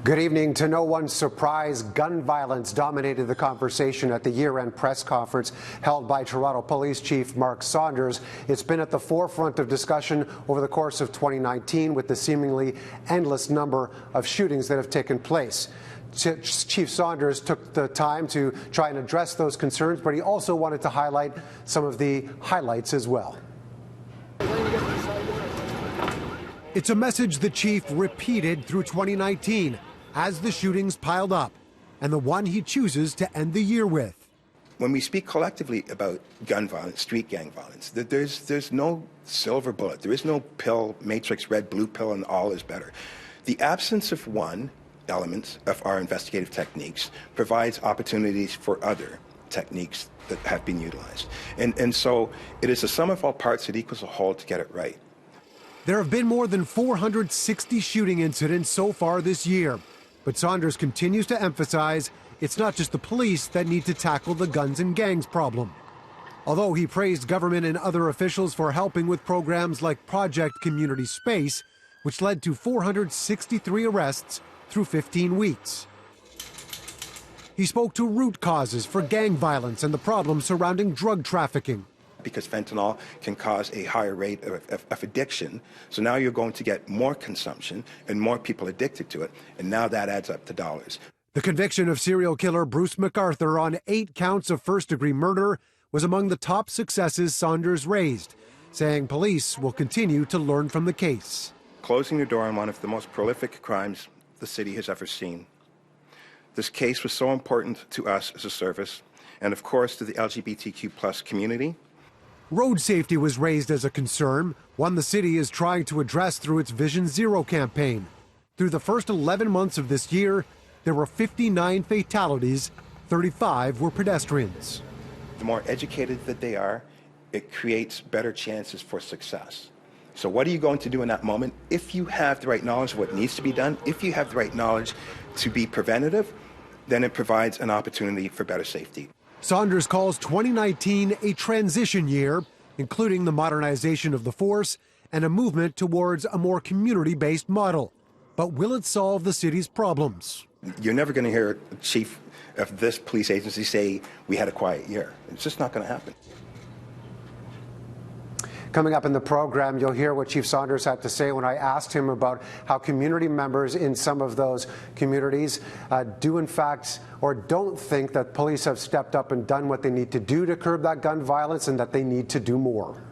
Good evening. To no one's surprise, gun violence dominated the conversation at the year-end press conference held by Toronto Police Chief Mark Saunders. It's been at the forefront of discussion over the course of 2019 with the seemingly endless number of shootings that have taken place. Chief Saunders took the time to try and address those concerns, but he also wanted to highlight some of the highlights as well. It's a message the chief repeated through 2019 as the shootings piled up, and the one he chooses to end the year with. When we speak collectively about gun violence, street gang violence, there's no silver bullet. There is no pill, matrix, red, blue pill, and all is better. The absence of one element of our investigative techniques provides opportunities for other techniques that have been utilized. And so it is the sum of all parts that equals a whole to get it right. There have been more than 460 shooting incidents so far this year, but Saunders continues to emphasize it's not just the police that need to tackle the guns and gangs problem. Although he praised government and other officials for helping with programs like Project Community Space, which led to 463 arrests through 15 weeks. He spoke to root causes for gang violence and the problems surrounding drug trafficking. Because fentanyl can cause a higher rate of addiction. So now you're going to get more consumption and more people addicted to it, and now that adds up to dollars. The conviction of serial killer Bruce McAllister on 8 counts of first-degree murder was among the top successes Saunders raised, saying police will continue to learn from the case. Closing the door on one of the most prolific crimes the city has ever seen. This case was so important to us as a service, and of course to the LGBTQ+ community. Road safety was raised as a concern, one the city is trying to address through its Vision Zero campaign. Through the first 11 months of this year, there were 59 fatalities, 35 were pedestrians. The more educated that they are, it creates better chances for success. So what are you going to do in that moment? If you have the right knowledge of what needs to be done, if you have the right knowledge to be preventative, then it provides an opportunity for better safety. Saunders calls 2019 a transition year, including the modernization of the force and a movement towards a more community-based model. But will it solve the city's problems? You're never going to hear a chief of this police agency say, we had a quiet year. It's just not going to happen. Coming up in the program, you'll hear what Chief Saunders had to say when I asked him about how community members in some of those communities do in fact or don't think that police have stepped up and done what they need to do to curb that gun violence and that they need to do more.